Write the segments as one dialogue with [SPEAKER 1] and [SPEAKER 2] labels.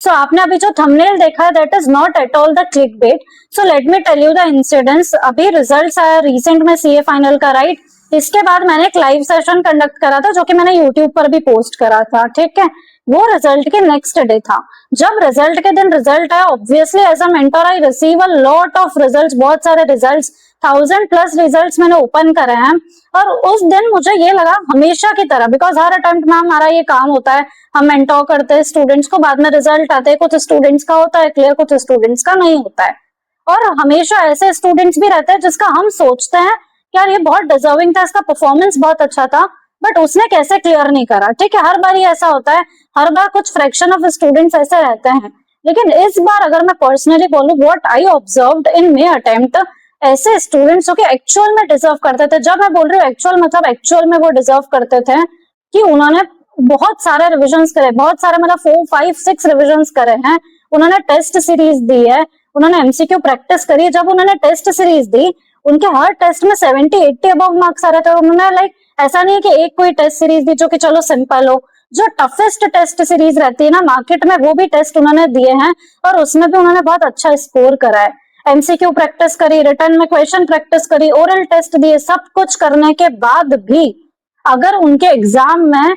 [SPEAKER 1] सो आपने अभी जो थंबनेल देखा है that is not at all the clickbait. So let me tell you the incidents. अभी रिजल्ट्स आया रिसेंट में सीए फाइनल का, राइट. इसके बाद मैंने एक लाइव सेशन कंडक्ट करा था जो कि मैंने यूट्यूब पर भी पोस्ट करा था, ठीक है. वो रिजल्ट के नेक्स्ट डे था. जब रिजल्ट के दिन रिजल्ट आया, obviously as a mentor I receive a lot of results, बहुत सारे रिजल्ट्स, 1000+ रिजल्ट्स मैंने ओपन करे हैं. और उस दिन मुझे ये लगा हमेशा की तरह, बिकॉज हर अटेम्प्ट में हमारा ये काम होता है, हम मेंटोर करते हैं स्टूडेंट्स को, बाद में रिजल्ट आते हैं, कुछ स्टूडेंट्स का होता है क्लियर, कुछ स्टूडेंट्स का नहीं होता है. और हमेशा ऐसे स्टूडेंट्स भी रहते हैं जिसका हम सोचते हैं यार ये बहुत डिजर्विंग था, इसका परफॉर्मेंस बहुत अच्छा था, बट उसने कैसे क्लियर नहीं करा, ठीक है. हर बार ये ऐसा होता है, हर बार कुछ फ्रैक्शन ऑफ स्टूडेंट्स ऐसे रहते हैं. लेकिन इस बार अगर मैं पर्सनली बोलूं, what I observed in may attempt, ऐसे स्टूडेंट्स जो कि एक्चुअल में डिजर्व करते थे. जब मैं बोल रही हूँ एक्चुअल, मतलब एक्चुअल में वो डिजर्व करते थे कि उन्होंने बहुत सारे रिविजन्स करे, बहुत सारे मतलब 4, 5, 6 रिविजन्स करे हैं. उन्होंने टेस्ट सीरीज दी है, उन्होंने एमसीक्यू प्रैक्टिस करी. जब उन्होंने टेस्ट सीरीज दी, उनके हर टेस्ट में 70-80 अबव मार्क्स आ रहे थे. उन्होंने लाइक ऐसा नहीं है कि एक कोई टेस्ट सीरीज दी जो कि चलो सिंपल हो, जो टफेस्ट टेस्ट सीरीज रहती है ना मार्केट में, वो भी टेस्ट उन्होंने दिए हैं और उसमें भी उन्होंने बहुत अच्छा स्कोर करा है. एमसीक्यू प्रैक्टिस करी, रिटर्न में क्वेश्चन प्रैक्टिस करी, ओरल टेस्ट दिए, सब कुछ करने के बाद भी अगर उनके एग्जाम में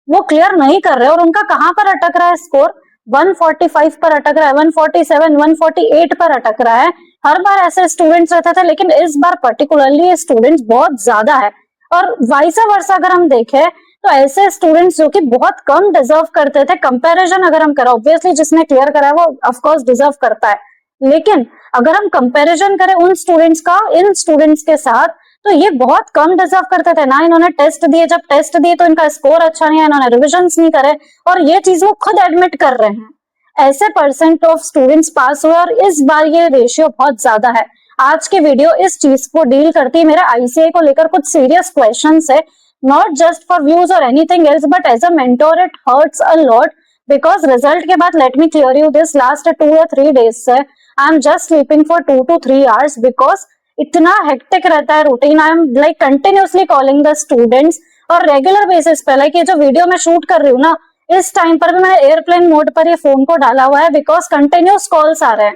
[SPEAKER 1] वो क्लियर नहीं कर रहे और उनका कहां पर अटक रहा है स्कोर, 145 पर अटक रहा है, 147, 148 पर अटक रहा है. हर बार ऐसे स्टूडेंट्स रहते थे, लेकिन इस बार पर्टिकुलरली स्टूडेंट्स बहुत ज्यादा है. और वाइस वर्सा अगर हम देखें तो ऐसे स्टूडेंट्स जो कि बहुत कम डिजर्व करते थे, कंपैरिजन अगर हम करें, ऑब्वियसली जिसने क्लियर करा है वो ऑफ कोर्स डिजर्व करता है, लेकिन अगर हम कंपैरिजन करें उन स्टूडेंट्स का इन स्टूडेंट्स के साथ, तो ये बहुत कम डिजर्व करते थे. ना इन्होंने टेस्ट दिए, जब टेस्ट दिए तो इनका स्कोर अच्छा नहीं है, इन्होंने रिविजन्स नहीं करे, और ये चीज वो खुद एडमिट कर रहे हैं. ऐसे परसेंट ऑफ स्टूडेंट्स पास हुए और इस बार ये रेशियो बहुत ज्यादा है. आज की वीडियो इस चीज को डील करती है. मेरे आईसीआई को लेकर कुछ सीरियस क्वेश्चंस है, नॉट जस्ट फॉर व्यूज और anything else, but as a mentor it hurts a lot. Because result के बाद let me clear you this, last 2 या 3 डेज से I am just sleeping for 2 to 3 hours, because इतना hectic रहता है routine. I am like continuously calling the students और regular basis पे. Like ये जो वीडियो मैं शूट कर रही हूँ ना, इस टाइम पर भी मैंने एयरप्लेन मोड पर ये फोन को डाला हुआ है, बिकॉज कंटिन्यूस कॉल्स आ रहे हैं.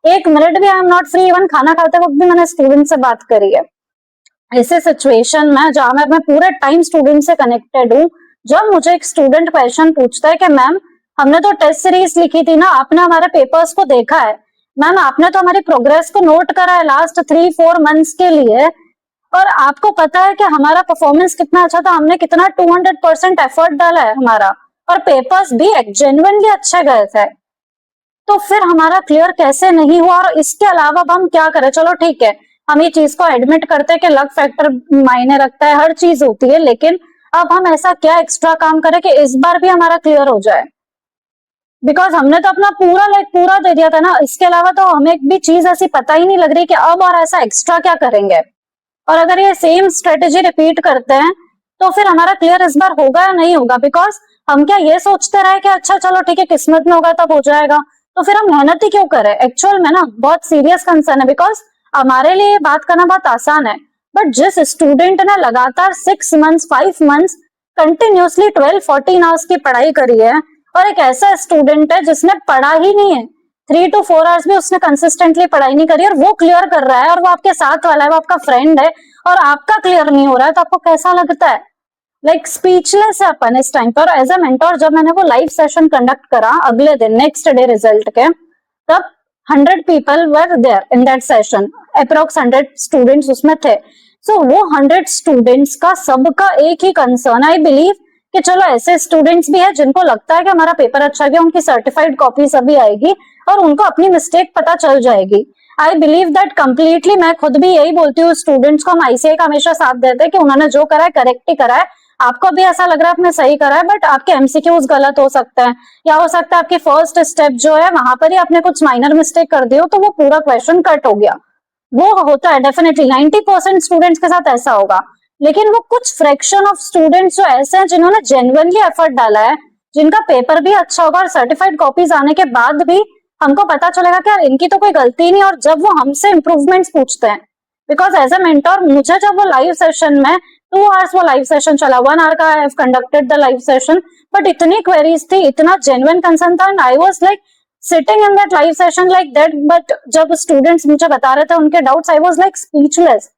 [SPEAKER 1] 1 मिनट भी I am not free. Even खाना खाते वक्त भी मैंने स्टूडेंट से बात करी है. ऐसे सिचुएशन में जहां मैं पूरे टाइम स्टूडेंट से कनेक्टेड हूँ, जब मुझे एक स्टूडेंट क्वेश्चन पूछता है कि मैम हमने तो टेस्ट सीरीज लिखी थी ना, आपने हमारे पेपर्स को देखा है, मैम आपने तो हमारी प्रोग्रेस को नोट करा है लास्ट 3-4 मंथ्स के लिए, और आपको पता है कि हमारा परफॉर्मेंस कितना अच्छा था, हमने कितना 200% एफर्ट डाला है हमारा, और पेपर्स भी जेन्युइनली अच्छे गए थे, तो फिर हमारा क्लियर कैसे नहीं हुआ. और इसके अलावा अब हम क्या करें, चलो ठीक है हम ये चीज को एडमिट करते हैं कि लक फैक्टर मायने रखता है, हर चीज होती है, लेकिन अब हम ऐसा क्या एक्स्ट्रा काम करें कि इस बार भी हमारा क्लियर हो जाए, बिकॉज हमने तो अपना पूरा दे दिया था ना. इसके अलावा तो हमें एक भी चीज ऐसी पता ही नहीं लग रही कि अब और ऐसा एक्स्ट्रा क्या करेंगे. और अगर ये सेम स्ट्रेटेजी रिपीट करते हैं तो फिर हमारा क्लियर इस बार होगा या नहीं होगा. बिकॉज हम क्या ये सोचते रहे कि अच्छा चलो ठीक है किस्मत में होगा तब हो जाएगा, तो फिर हम मेहनत ही क्यों करें. एक्चुअल में ना बहुत सीरियस कंसर्न है, बिकॉज हमारे लिए बात करना बहुत आसान है, बट जिस स्टूडेंट ने लगातार 6 months 5 months कंटिन्यूसली 12-14 आवर्स की पढ़ाई करी है, और एक ऐसा स्टूडेंट है जिसने पढ़ा ही नहीं है, 3 to 4 आवर्स भी उसने कंसिस्टेंटली पढ़ाई नहीं करी, और वो क्लियर कर रहा है, और वो आपके साथ वाला है, वो आपका फ्रेंड है, और आपका क्लियर नहीं हो रहा है, तो आपको कैसा लगता है. लाइक स्पीचलेस है अपन इस टाइम पर. एज अ मेंटर जब मैंने वो लाइव सेशन कंडक्ट करा अगले दिन नेक्स्ट डे रिजल्ट के, तब 100 people were there in that session, approx 100 students उसमें थे. सो वो 100 स्टूडेंट्स का सबका एक ही कंसर्न, आई बिलीव कि चलो ऐसे स्टूडेंट्स भी हैं जिनको लगता है कि हमारा पेपर अच्छा गया, उनकी सर्टिफाइड कॉपी सभी आएगी और उनको अपनी मिस्टेक पता चल जाएगी. I believe that completely. मैं खुद भी यही बोलती हूँ स्टूडेंट्स को, हम आईसीआई का हमेशा साथ देते हैं कि उन्होंने जो करा है करेक्ट ही करा है. आपको भी ऐसा लग रहा है आपने सही करा है, बट आपके एमसीक्यूज गलत हो सकते हैं, या हो सकता है आपकी फर्स्ट स्टेप जो है वहां पर ही आपने कुछ माइनर मिस्टेक कर दी हो, तो वो पूरा क्वेश्चन कट हो गया. वो होता है डेफिनेटली, 90% स्टूडेंट्स के साथ ऐसा होगा. लेकिन वो कुछ फ्रैक्शन ऑफ स्टूडेंट्स जो ऐसे हैं जिन्होंने जेन्युइनली एफर्ट डाला है, जिनका पेपर भी अच्छा होगा, और सर्टिफाइड कॉपीज आने के बाद भी हमको पता चलेगा कि यार इनकी तो कोई गलती नहीं, और जब वो हमसे इंप्रूवमेंट्स पूछते हैं, बिकॉज एज ए मेंटोर मुझे जब वो लाइव सेशन में 2 आवर्स वो लाइव सेशन चला, 1 आवर का I have conducted the live session, but इतनी क्वेरीज थी, इतना जेन्युइन कंसर्न था, and I was like sitting in that live session like that. But जब स्टूडेंट्स मुझे बता रहे थे उनके doubts, I was like speechless.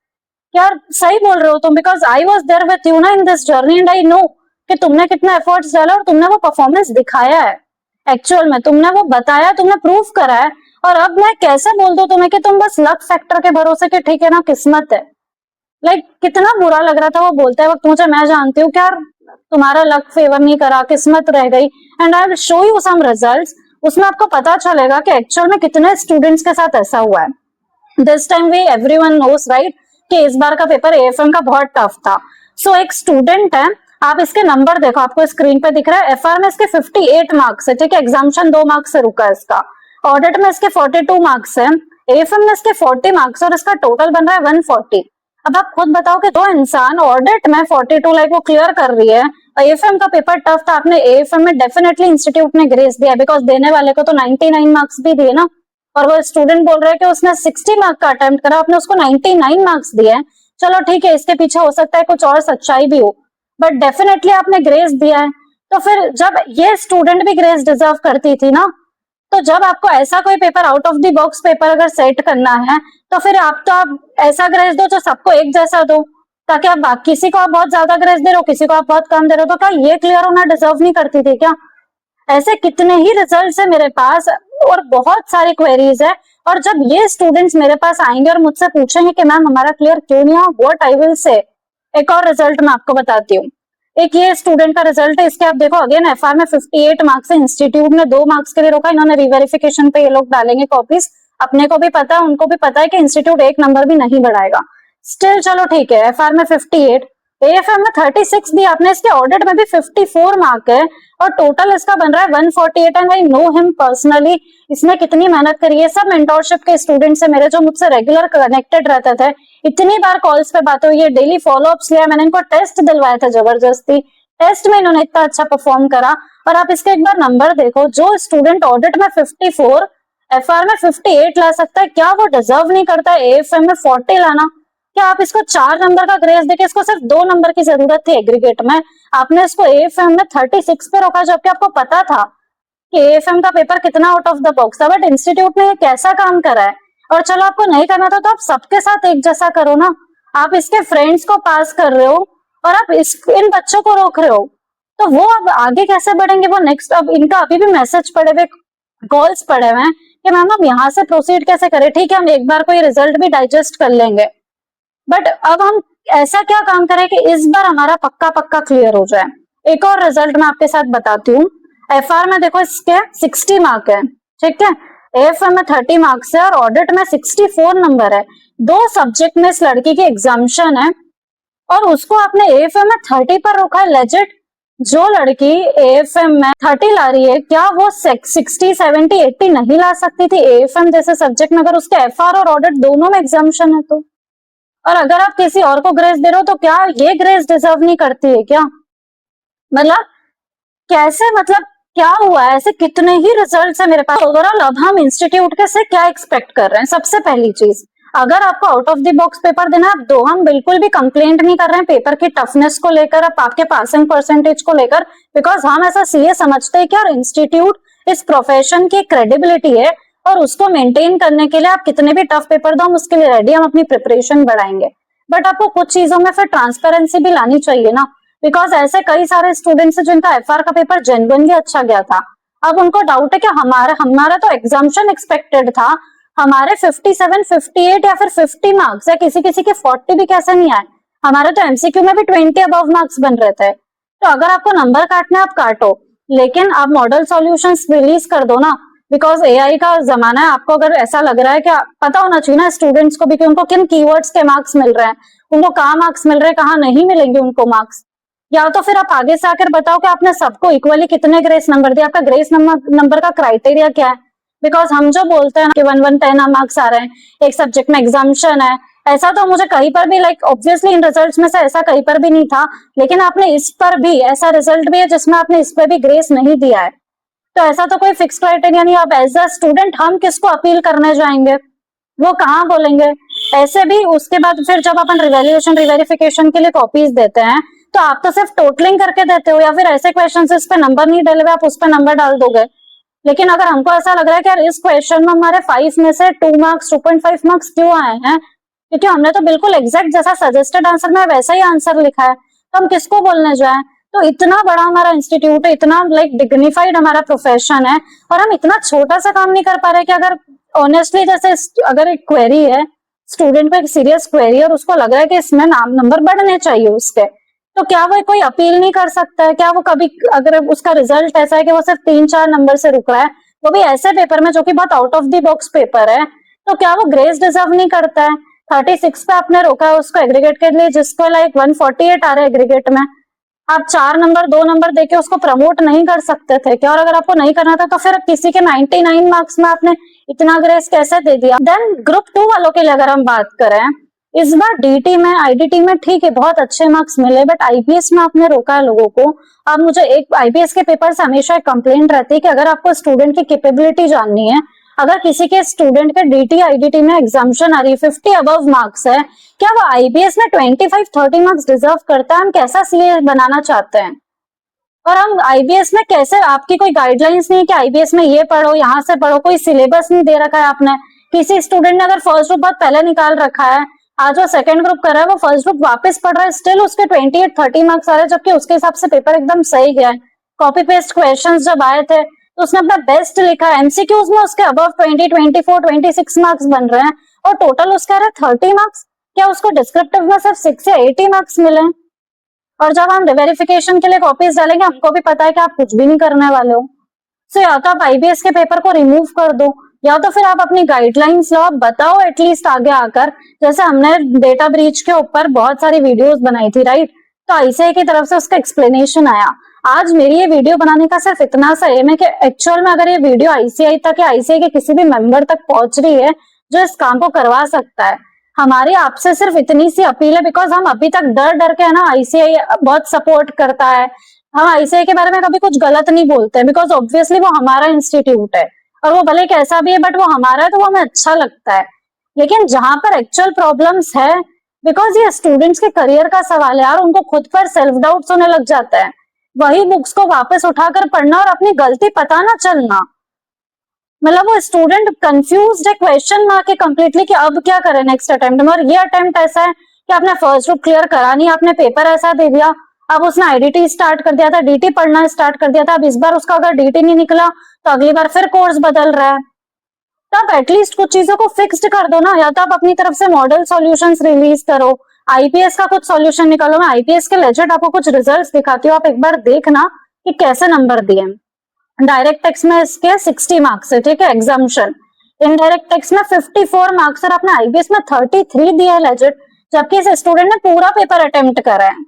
[SPEAKER 1] यार सही बोल रहे हो तुम, because I was there with you ना in this journey, and I know कि तुमने कितना एफर्ट्स डाला और तुमने वो परफॉर्मेंस दिखाया है एक्चुअल में, तुमने वो बताया, तुमने प्रूफ करा है। और अब मैं कैसे बोल दूं तुम्हें कि तुम बस लक फैक्टर के भरोसे कि ठीक है ना किस्मत है। लाइक कितना बुरा लग रहा था वो बोलते वक्त मुझे, मैं जानती हूँ कि यार तुम्हारा लक फेवर नहीं करा, किस्मत रह गई। And I will show you some results, उसमें आपको पता चलेगा कि एक्चुअल में कितने स्टूडेंट्स के साथ ऐसा हुआ है। This time we everyone knows right कि इस बार का पेपर एएफएम का बहुत टफ था। सो एक स्टूडेंट है, आप इसके नंबर देखो, आपको स्क्रीन पे दिख रहा है, एफआर में इसके 58 मार्क्स है, ठीक है, एग्जामिशन 2 मार्क्स से रुका है इसका, ऑडिट में इसके 42 मार्क्स है, एएफएम में इसके 40 मार्क्स और इसका टोटल बन रहा है 140। अब आप खुद बताओ कि दो इंसान ऑडिट में 42 लाइक वो क्लियर कर रही है, एएफएम का पेपर टफ था, आपने एएफएम में डेफिनेटली इंस्टीट्यूट ने ग्रेस दिया, बिकॉज देने वाले को तो 99 मार्क्स भी दिए ना। और वो स्टूडेंट बोल रहा है कि उसने 60 मार्क का अटेम्प्ट करा, आपने उसको 99 मार्क्स दिए। चलो ठीक है, इसके पीछे हो सकता है कुछ और सच्चाई भी हो, बट डेफिनेटली आपने ग्रेस दिया है। तो फिर जब ये स्टूडेंट भी ग्रेस डिजर्व करती थी ना, तो जब आपको ऐसा कोई paper out of the box paper अगर सेट करना है, तो फिर आप ऐसा ग्रेस दो जो सबको एक जैसा दो, ताकि आप किसी को आप बहुत ज्यादा ग्रेस दे रहे हो, किसी को आप बहुत कम दे रहे हो। तो क्या ये क्लियर होना डिजर्व नहीं करती थी क्या? ऐसे कितने ही रिजल्ट्स है मेरे पास और बहुत सारी क्वेरीज है। और जब ये स्टूडेंट्स मेरे पास आएंगे और मुझसे पूछेंगे कि मैम हमारा क्लियर क्यों नहीं हुआ, व्हाट आई विल से। एक और रिजल्ट मैं आपको बताती हूँ, एक ये स्टूडेंट का रिजल्ट है, इसके आप देखो अगेन एफआर में 58 मार्क्स है, इंस्टीट्यूट ने 2 मार्क्स के लिए रोका, इन्होंने रिवेरिफिकेशन पे ये लोग डालेंगे कॉपीज, अपने को भी पता है उनको भी पता है कि इंस्टीट्यूट 1 नंबर भी नहीं बढ़ाएगा। स्टिल चलो ठीक है, एफआर में 58, एएफएम में 36 दिया आपने, इसके ऑडिट में भी 54 मार्क है और टोटल इसका बन रहा है 148। And I know him personally, इसने कितनी मेहनत करी है। सब मेंटोरशिप के स्टूडेंट्स है मेरे जो मुझसे रेगुलर कनेक्टेड रहते थे, इतनी बार कॉल्स पे बात हुई है, डेली फॉलोअप्स लिया, मैंने इनको टेस्ट दिलवाया था जबरदस्ती, टेस्ट में इन्होंने इतना अच्छा परफॉर्म करा। और आप इसके एक बार नंबर देखो, जो स्टूडेंट ऑडिट में 54 एफआर में 58 ला सकता है, क्या वो डिजर्व नहीं करता है एएफएम में 40 लाना? क्या आप इसको 4 नंबर का ग्रेस देके इसको सिर्फ 2 नंबर की जरूरत थी एग्रीगेट में, आपने इसको एएफएम में 36 पे रोका, जबकि आपको पता था कि एएफएम का पेपर कितना आउट ऑफ द बॉक्स था। बट इंस्टीट्यूट ने कैसा काम करा है। और चलो आपको नहीं करना था तो आप सबके साथ एक जैसा करो ना, आप इसके फ्रेंड्स को पास कर रहे हो और आप इन बच्चों को रोक रहे हो, तो वो अब आगे कैसे बढ़ेंगे? वो नेक्स्ट, अब इनका अभी भी मैसेज पड़े हुए, कॉल्स पड़े हुए हैं कि मैम हम यहाँ से प्रोसीड कैसे करें। ठीक है, हम एक बार कोई रिजल्ट भी डाइजेस्ट कर लेंगे, बट अब हम ऐसा क्या काम करें कि इस बार हमारा पक्का पक्का क्लियर हो जाए। एक और रिजल्ट मैं आपके साथ बताती हूँ। एफआर में देखो इसके 60 मार्क है, ठीक है, एएफएम में 30 मार्क्स है और ऑडिट में 64 नंबर है। 2 सब्जेक्ट में इस लड़की की एग्जामिशन है और उसको आपने एएफएम में 30 पर रोका है। लेजिट, जो लड़की एएफएम में 30 ला रही है, क्या वो 60, 70, 80 नहीं ला सकती थी एएफएम जैसे सब्जेक्ट में, अगर उसके एफआर और ऑडिट दोनों में एग्जामिशन है तो? और अगर आप किसी और को ग्रेस दे रहे हो तो क्या ये ग्रेस डिजर्व नहीं करती है क्या? मतलब कैसे, मतलब क्या हुआ है? ऐसे कितने ही रिजल्ट्स है मेरे पास। ओवरऑल अब हम इंस्टीट्यूट के से क्या एक्सपेक्ट कर रहे हैं? सबसे पहली चीज, अगर आपको out of the box paper देना आप दो, हम बिल्कुल भी कंप्लेंट नहीं कर रहे हैं पेपर की टफनेस को लेकर, अब आपके पासिंग परसेंटेज को लेकर, बिकॉज हम ऐसा सीए समझते हैं कि यार इंस्टीट्यूट इस प्रोफेशन की क्रेडिबिलिटी है और उसको मेंटेन करने के लिए आप कितने भी टफ पेपर दो, हम उसके लिए रेडी, हम अपनी प्रिपरेशन बढ़ाएंगे। बट आपको कुछ चीजों में फिर ट्रांसपेरेंसी भी लानी चाहिए ना, बिकॉज ऐसे कई सारे स्टूडेंट्स हैं जिनका एफआर का पेपर जेन्युइनली अच्छा गया था, अब उनको डाउट है कि हमारा तो एग्जाम्पशन एक्सपेक्टेड था, हमारे 57, 58 या फिर 50 मार्क्स है, किसी किसी के 40 भी कैसे नहीं आए, हमारे तो एमसीक्यू में भी 20 अबव मार्क्स बन रहे थे। तो अगर आपको नंबर काटना आप काटो, लेकिन आप मॉडल सॉल्यूशंस रिलीज कर दो ना, बिकॉज एआई का जमाना है। आपको अगर ऐसा लग रहा है कि पता होना चाहिए ना स्टूडेंट्स को भी कि उनको किन कीवर्ड्स के मार्क्स मिल रहे हैं, उनको कहाँ मार्क्स मिल रहे हैं, कहाँ नहीं मिलेंगे उनको मार्क्स, या तो फिर आप आगे से आकर बताओ कि आपने सबको इक्वली कितने ग्रेस नंबर दिए, आपका ग्रेस नंबर का क्राइटेरिया क्या है। बिकॉज हम जो बोलते हैं कि 110 मार्क्स आ रहे हैं, एक सब्जेक्ट में एग्जामिशन है, ऐसा तो मुझे कहीं पर भी, लाइक ऑब्वियसली इन रिजल्ट्स में से ऐसा कहीं पर भी नहीं था, लेकिन आपने इस पर भी ऐसा रिजल्ट भी है जिसमें आपने इस पर भी ग्रेस नहीं दिया है। तो ऐसा तो कोई फिक्स क्राइटेरिया नहीं। अब एज अ स्टूडेंट हम किसको अपील करने जाएंगे, वो कहाँ बोलेंगे ऐसे भी उसके बाद फिर जब अपन रिवैल्यूएशन रिवेरिफिकेशन के लिए कॉपीज देते हैं तो आप तो सिर्फ टोटलिंग करके देते हो, या फिर ऐसे क्वेश्चन इस पे नंबर नहीं डले हुए आप उस पे नंबर डाल दोगे। लेकिन अगर हमको ऐसा लग रहा है कि यार इस क्वेश्चन में हमारे 5 में से 2 मार्क्स 2.5 मार्क्स क्यों आए हैं, क्योंकि हमने तो बिल्कुल एग्जैक्ट जैसा सजेस्टेड आंसर में वैसा ही आंसर लिखा है, तो हम किसको बोलने जाए। तो इतना बड़ा हमारा इंस्टीट्यूट है, इतना लाइक डिग्निफाइड हमारा प्रोफेशन है, और हम इतना छोटा सा काम नहीं कर पा रहे कि अगर ऑनेस्टली जैसे अगर एक क्वेरी है, स्टूडेंट को एक सीरियस क्वेरी और उसको लग रहा है कि इसमें नाम नंबर बढ़ने चाहिए उसके, तो क्या वो कोई अपील नहीं कर सकता है? क्या वो कभी, अगर उसका रिजल्ट ऐसा है कि वो सिर्फ 3-4 नंबर से रुक रहा है, वो भी ऐसे पेपर में जो कि बहुत out of the box paper है, तो क्या वो ग्रेस डिजर्व नहीं करता है? 36 पे आपने रोका है उसको एग्रीगेट के लिए, जिसको लाइक 148 आ रहा है एग्रीगेट में, आप 4 नंबर 2 नंबर देके उसको प्रमोट नहीं कर सकते थे क्या? और अगर आपको नहीं करना था तो फिर किसी के 99 मार्क्स में आपने इतना ग्रेस कैसे दे दिया? देन ग्रुप 2 वालों के लिए अगर हम बात करें, इस बार डीटी में आईडीटी में ठीक है बहुत अच्छे मार्क्स मिले, बट आईपीएस में आपने रोका है लोगों को। अब मुझे एक आईपीएस के पेपर से हमेशा एक कंप्लेंट रहती है कि अगर आपको स्टूडेंट की कैपेबिलिटी जाननी है, अगर किसी के स्टूडेंट के डीटी आईडीटी में एग्जाम्शन आ रही है 50 अबव मार्क्स है, क्या वो आईबीएस में 25-30 मार्क्स डिजर्व करता है? हम कैसा सीए बनाना चाहते हैं? और हम आईबीएस में कैसे, आपकी कोई गाइडलाइंस नहीं है कि आईबीएस में ये पढ़ो यहाँ से पढ़ो, कोई सिलेबस नहीं दे रखा है आपने। किसी स्टूडेंट ने अगर फर्स्ट ग्रुप बहुत पहले निकाल रखा है, आज वो सेकंड ग्रुप कर रहा है, वो फर्स्ट ग्रुप वापस पढ़ रहा है, स्टिल उसके 28-30 मार्क्स आ रहे हैं, जबकि उसके हिसाब से पेपर एकदम सही गया है। कॉपी पेस्ट क्वेश्चंस जब आए थे तो उसने अपना बेस्ट लिखा है, एमसीक्यूज में उसके अबव 20, 24, 26 मार्क्स बन रहे हैं, और टोटल उसके आ रहे हैं 30 मार्क्स। क्या उसको डिस्क्रिप्टिव में सिर्फ 6 या 80 मार्क्स मिले? और जब हम वेरिफिकेशन के लिए कॉपीज डालेंगे, हमको भी पता है कि आप कुछ भी नहीं करने वाले हो। सो या तो आप आईबीएस के पेपर को रिमूव कर दो, या तो फिर आप अपनी गाइडलाइंस लो, आप बताओ एटलीस्ट आगे आकर। जैसे हमने डेटा ब्रीच के ऊपर बहुत सारी वीडियोस बनाई थी, राइट? तो आईसीआई की तरफ से उसका एक्सप्लेनेशन आया। आज मेरी ये वीडियो बनाने का सिर्फ इतना सा एम है कि एक्चुअल में अगर ये वीडियो आईसीआई तक या आईसीआई के किसी भी मेंबर तक पहुंच रही है जो इस काम को करवा सकता है, हमारी आपसे सिर्फ इतनी सी अपील है, बिकॉज हम अभी तक डर डर के है ना, आईसीआई बहुत सपोर्ट करता है, हम आईसीआई के बारे में कभी कुछ गलत नहीं बोलते, बिकॉज ऑब्वियसली वो हमारा इंस्टीट्यूट है, और वो भले कैसा भी है बट वो हमारा है, तो वो हमें अच्छा लगता है। लेकिन जहां पर एक्चुअल प्रॉब्लम्स है, बिकॉज ये स्टूडेंट्स के करियर का सवाल है यार, उनको खुद पर सेल्फ डाउट्स होने लग जाता है, वही बुक्स को वापस उठाकर पढ़ना और अपनी गलती पता ना चलना, मतलब वो स्टूडेंट कंफ्यूज्ड है, क्वेश्चन मार्क है कंप्लीटली कि अब क्या करें नेक्स्ट अटेम्प्ट में। और ये अटेम्प्ट ऐसा है कि आपने फर्स्ट ग्रुप क्लियर करा नहीं, आपने पेपर ऐसा दे दिया, अब उसने आईडीटी स्टार्ट कर दिया था, डीटी पढ़ना स्टार्ट कर दिया था, अब इस बार उसका अगर डीटी नहीं निकला तो अगली बार फिर कोर्स बदल रहा है। तो आप एटलीस्ट कुछ चीजों को फिक्स्ड कर दो ना, या तो आप अपनी तरफ से मॉडल सॉल्यूशंस रिलीज करो, आईपीएस का कुछ सॉल्यूशन निकालो। मैं आईपीएस के लेजिट आपको कुछ रिजल्ट्स दिखाती हूँ, आप एक बार देखना कि कैसे नंबर दिए। डायरेक्ट टेक्स्ट में इसके 60 मार्क्स है, ठीक है, एग्जाम्शन। इनडायरेक्ट टेक्स्ट में 54 मार्क्स और अपने आईबीएस में 33 दिया है लेजिट, जबकि इस स्टूडेंट ने पूरा पेपर अटेम्प्ट करा है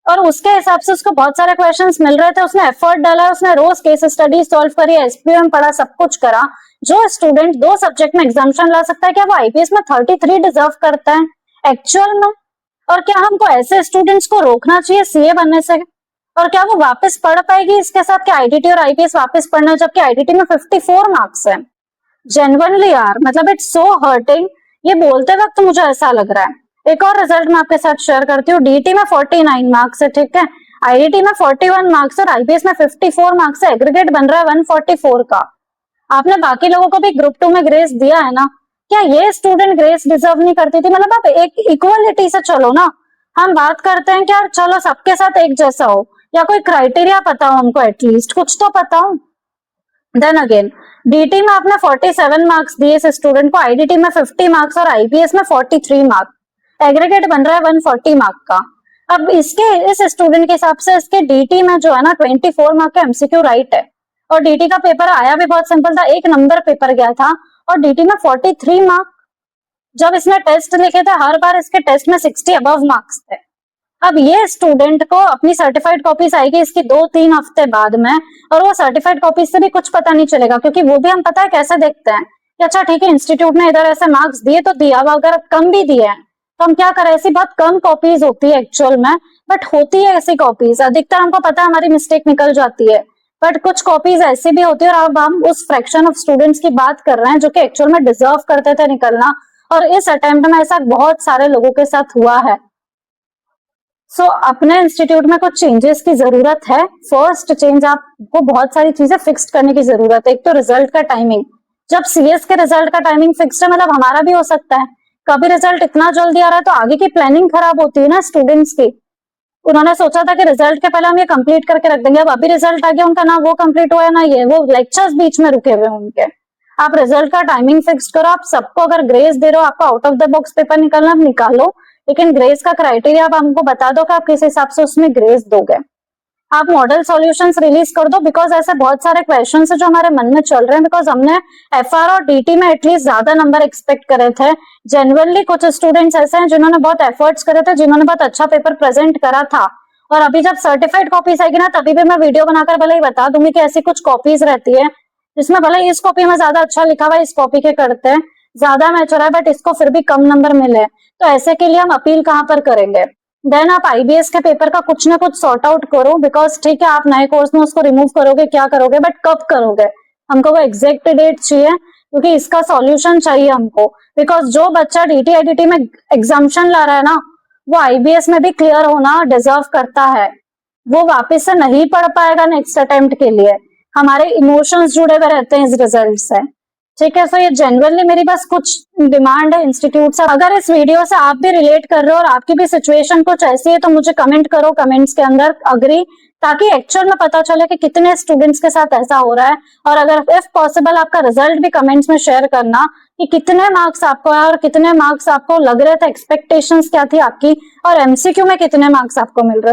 [SPEAKER 1] और उसके हिसाब से उसको बहुत सारे क्वेश्चंस मिल रहे थे, उसने एफर्ट डाला, उसने रोज केस स्टडी सॉल्व करी, एसपीएम पढ़ा, सब कुछ करा। जो स्टूडेंट 2 सब्जेक्ट में एग्जाम्शन ला सकता है, क्या वो आईपीएस में 33 डिजर्व करता है एक्चुअल में? और क्या हमको ऐसे स्टूडेंट्स को रोकना चाहिए सीए बनने से? और क्या वो वापस पढ़ पाएगी इसके साथ कि आईडीटी और आईपीएस वापस पढ़ना, जबकि आईडीटी में 54 मार्क्स है? जेन्युइनली यार, मतलब इट्स सो हर्टिंग, ये बोलते वक्त मुझे ऐसा लग रहा है। एक और रिजल्ट मैं आपके साथ शेयर करती हूँ। डीटी में 49 मार्क्स है, ठीक है, आईडीटी में 41 मार्क्स और आईपीएस में 54 मार्क्स है, एग्रीगेट बन रहा है 144 का। आपने बाकी लोगों को भी ग्रुप 2 में ग्रेस दिया है ना, क्या ये स्टूडेंट ग्रेस डिजर्व नहीं करती थी? मतलब आप एक इक्वलिटी से चलो ना। हम बात करते हैं कि यार चलो सबके साथ एक जैसा हो, या कोई क्राइटेरिया पता हो हमको, एटलीस्ट कुछ तो पता हो। देन अगेन डीटी में आपने 47 मार्क्स दिए इस स्टूडेंट को, आईडीटी में 50 मार्क्स और आईपीएस में 43 मार्क्स, एग्रीगेट बन रहा है 140 मार्क का। अब इसके इस स्टूडेंट के हिसाब से इसके डीटी में जो है ना 24 मार्क का एमसीक्यू राइट है, और डीटी का पेपर आया भी बहुत सिंपल था, 1 नंबर पेपर गया था, और डीटी में 43 मार्क। जब इसने टेस्ट लिखे थे हर बार इसके टेस्ट में 60 अबव मार्क्स थे। अब ये स्टूडेंट को अपनी सर्टिफाइड कॉपीज आएगी इसकी 2-3 हफ्ते बाद में, और वो सर्टिफाइड कॉपीज से भी कुछ पता नहीं चलेगा, क्योंकि वो भी हम पता है कैसे देखते हैं कि अच्छा ठीक है इंस्टीट्यूट ने इधर ऐसे मार्क्स दिए तो दिया, अब अगर कम भी दिए हैं तो हम क्या करें, ऐसी बहुत कम कॉपीज होती है एक्चुअल में, बट होती है ऐसी कॉपीज, अधिकतर हमको पता है हमारी मिस्टेक निकल जाती है, बट कुछ कॉपीज ऐसी भी होती है। और अब हम उस फ्रैक्शन ऑफ स्टूडेंट्स की बात कर रहे हैं जो कि एक्चुअल में डिजर्व करते थे निकलना, और इस अटेम्प्ट में ऐसा बहुत सारे लोगों के साथ हुआ है। सो अपने इंस्टीट्यूट में कुछ चेंजेस की जरूरत है। फर्स्ट चेंज, आपको बहुत सारी चीजें फिक्स करने की जरूरत है। एक तो रिजल्ट का टाइमिंग, जब सीएस के रिजल्ट का टाइमिंग फिक्स्ड है, मतलब हमारा भी हो सकता है कभी रिजल्ट इतना जल्दी आ रहा है तो आगे की प्लानिंग खराब होती है ना स्टूडेंट्स की। उन्होंने सोचा था कि रिजल्ट के पहले हम ये कंप्लीट करके रख देंगे, अब अभी रिजल्ट आ गया उनका, ना वो कंप्लीट हुआ है ना ये, वो लेक्चर्स बीच में रुके हुए उनके। आप रिजल्ट का टाइमिंग फिक्स करो। आप सबको अगर ग्रेस दे रहे हो, आपको out of the box paper निकालना, आप निकालो, लेकिन ग्रेस का क्राइटेरिया आप हमको बता दो कि आप किस हिसाब से उसमें ग्रेस दोगे। आप मॉडल सॉल्यूशंस रिलीज कर दो, बिकॉज ऐसे बहुत सारे क्वेश्चंस है जो हमारे मन में चल रहे हैं, बिकॉज हमने एफआर और डीटी में एटलीस्ट ज्यादा नंबर एक्सपेक्ट करे थे। जनरली कुछ स्टूडेंट्स ऐसे हैं जिन्होंने बहुत एफर्ट्स करे थे, जिन्होंने बहुत अच्छा पेपर प्रेजेंट करा था, और अभी जब सर्टिफाइड कॉपीज आएगी ना, तभी भी मैं वीडियो बनाकर भले ही बता दूंगी कि ऐसी कुछ कॉपीज रहती है जिसमें भले ही इस कॉपी में ज्यादा अच्छा लिखा हुआ है, इस कॉपी के करते हैं ज्यादा मैच हो रहा है, बट इसको फिर भी कम नंबर मिले, तो ऐसे के लिए हम अपील कहाँ पर करेंगे। देन आप आईबीएस के पेपर का कुछ ना कुछ सॉर्ट आउट करो, बिकॉज ठीक है आप नए कोर्स में उसको रिमूव करोगे, क्या करोगे, बट कब करोगे, हमको वो एग्जैक्ट डेट चाहिए, क्योंकि इसका सॉल्यूशन चाहिए हमको। बिकॉज जो बच्चा डीटी आईडीटी में एग्जाम्शन ला रहा है ना, वो आईबीएस में भी क्लियर होना डिजर्व करता है। वो वापस से नहीं पढ़ पाएगा नेक्स्ट अटेम्प्ट के लिए, हमारे इमोशंस जुड़े हुए रहते हैं इस रिजल्ट से। ठीक है, सो ये जनरली मेरी बस कुछ डिमांड है इंस्टीट्यूट से। अगर इस वीडियो से आप भी रिलेट कर रहे हो और आपकी भी सिचुएशन कुछ ऐसी है तो मुझे कमेंट करो कमेंट्स के अंदर अग्री, ताकि एक्चुअल में पता चले कि कितने स्टूडेंट्स के साथ ऐसा हो रहा है। और अगर इफ पॉसिबल आपका रिजल्ट भी कमेंट्स में शेयर करना कि कितने मार्क्स आपको आए और कितने मार्क्स आपको लग रहे थे, एक्सपेक्टेशंस क्या थी आपकी, और एमसीक्यू में कितने मार्क्स आपको मिल रहे थे।